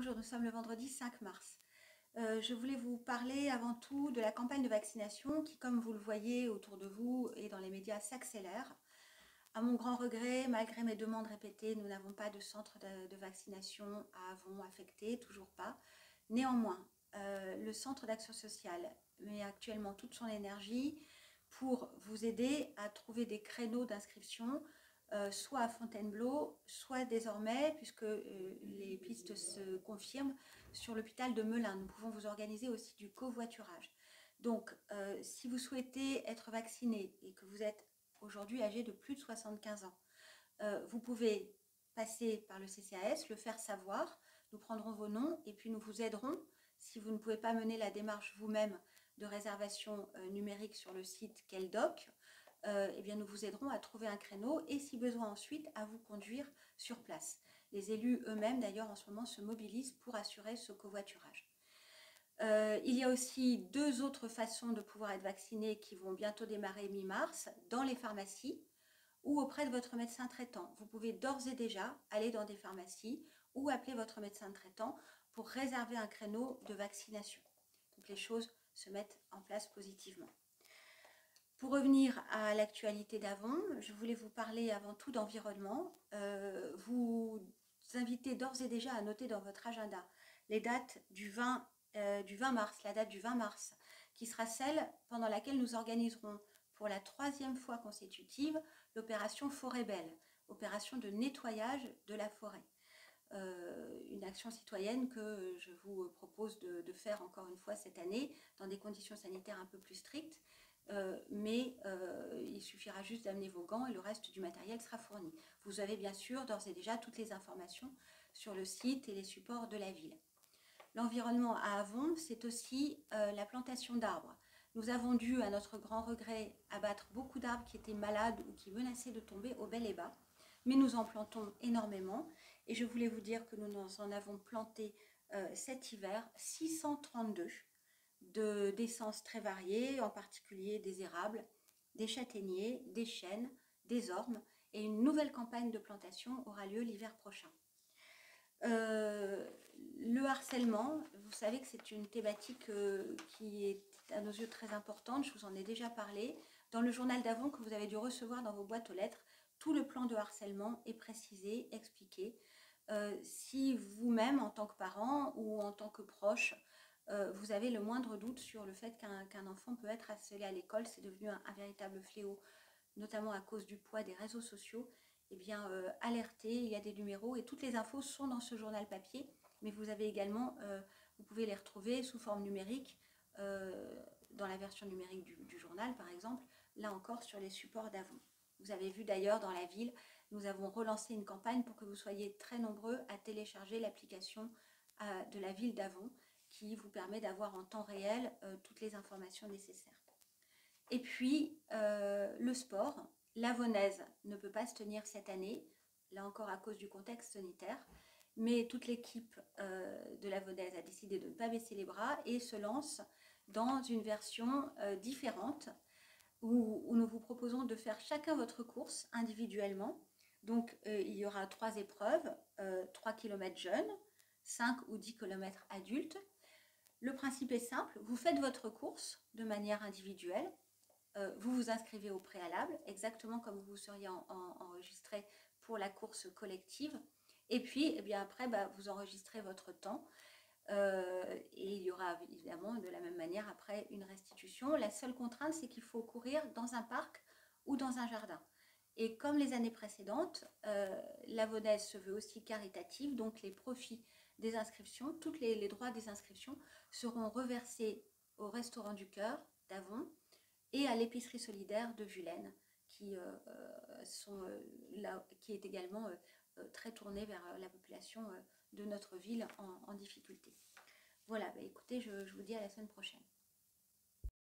Bonjour, nous sommes le vendredi 5 mars. Je voulais vous parler avant tout de la campagne de vaccination qui, comme vous le voyez autour de vous et dans les médias, s'accélère. À mon grand regret, malgré mes demandes répétées, nous n'avons pas de centre de vaccination à Avon affecté, toujours pas. Néanmoins, le centre d'action sociale met actuellement toute son énergie pour vous aider à trouver des créneaux d'inscription, soit à Fontainebleau, soit désormais, puisque les pistes se confirment, sur l'hôpital de Melun. Nous pouvons vous organiser aussi du covoiturage. Donc, si vous souhaitez être vacciné et que vous êtes aujourd'hui âgé de plus de 75 ans, vous pouvez passer par le CCAS, le faire savoir, nous prendrons vos noms et puis nous vous aiderons. Si vous ne pouvez pas mener la démarche vous-même de réservation numérique sur le site Keldoc, eh bien nous vous aiderons à trouver un créneau et si besoin ensuite à vous conduire sur place. Les élus eux-mêmes d'ailleurs en ce moment se mobilisent pour assurer ce covoiturage. Il y a aussi deux autres façons de pouvoir être vacciné qui vont bientôt démarrer mi-mars dans les pharmacies ou auprès de votre médecin traitant. Vous pouvez d'ores et déjà aller dans des pharmacies ou appeler votre médecin traitant pour réserver un créneau de vaccination. Donc les choses se mettent en place positivement. Pour revenir à l'actualité d'Avon, je voulais vous parler avant tout d'environnement. Vous invitez d'ores et déjà à noter dans votre agenda les dates du 20 mars, la date du 20 mars, qui sera celle pendant laquelle nous organiserons pour la 3e fois consécutive l'opération Forêt Belle, opération de nettoyage de la forêt. Une action citoyenne que je vous propose de faire encore une fois cette année dans des conditions sanitaires un peu plus strictes, mais il suffira juste d'amener vos gants et le reste du matériel sera fourni. Vous avez bien sûr d'ores et déjà toutes les informations sur le site et les supports de la ville. L'environnement à Avon, c'est aussi la plantation d'arbres. Nous avons dû, à notre grand regret, abattre beaucoup d'arbres qui étaient malades ou qui menaçaient de tomber au bel et bas. Mais nous en plantons énormément et je voulais vous dire que nous en avons planté cet hiver 632 d'essences très variées, en particulier des érables, des châtaigniers, des chênes, des ormes et une nouvelle campagne de plantation aura lieu l'hiver prochain. Le harcèlement, vous savez que c'est une thématique qui est à nos yeux très importante, je vous en ai déjà parlé. Dans le journal d'Avon que vous avez dû recevoir dans vos boîtes aux lettres, tout le plan de harcèlement est précisé, expliqué. Si vous-même, en tant que parent ou en tant que proche, vous avez le moindre doute sur le fait qu'un enfant peut être harcelé à l'école, c'est devenu un véritable fléau, notamment à cause du poids des réseaux sociaux, eh bien, alertez, il y a des numéros et toutes les infos sont dans ce journal papier, mais vous avez également, vous pouvez les retrouver sous forme numérique, dans la version numérique du journal par exemple, là encore sur les supports d'Avon. Vous avez vu d'ailleurs dans la ville, nous avons relancé une campagne pour que vous soyez très nombreux à télécharger l'application de la ville d'Avon qui vous permet d'avoir en temps réel toutes les informations nécessaires. Et puis, le sport. L'Avonaise ne peut pas se tenir cette année, là encore à cause du contexte sanitaire, mais toute l'équipe de l'Avonaise a décidé de ne pas baisser les bras et se lance dans une version différente où nous vous proposons de faire chacun votre course individuellement. Donc, il y aura 3 épreuves, 3 km jeunes, 5 ou 10 km adultes. Le principe est simple, vous faites votre course de manière individuelle, vous vous inscrivez au préalable, exactement comme vous seriez enregistré pour la course collective. Et puis, eh bien, après, vous enregistrez votre temps. Et il y aura évidemment de la même manière après une restitution. La seule contrainte, c'est qu'il faut courir dans un parc ou dans un jardin. Et comme les années précédentes, l'Avonaise se veut aussi caritative, donc les profits des inscriptions, tous les droits des inscriptions seront reversés au Restaurant du Cœur d'Avon et à l'épicerie solidaire de Vulaine, qui est également très tournée vers la population de notre ville en difficulté. Voilà, écoutez, je vous dis à la semaine prochaine.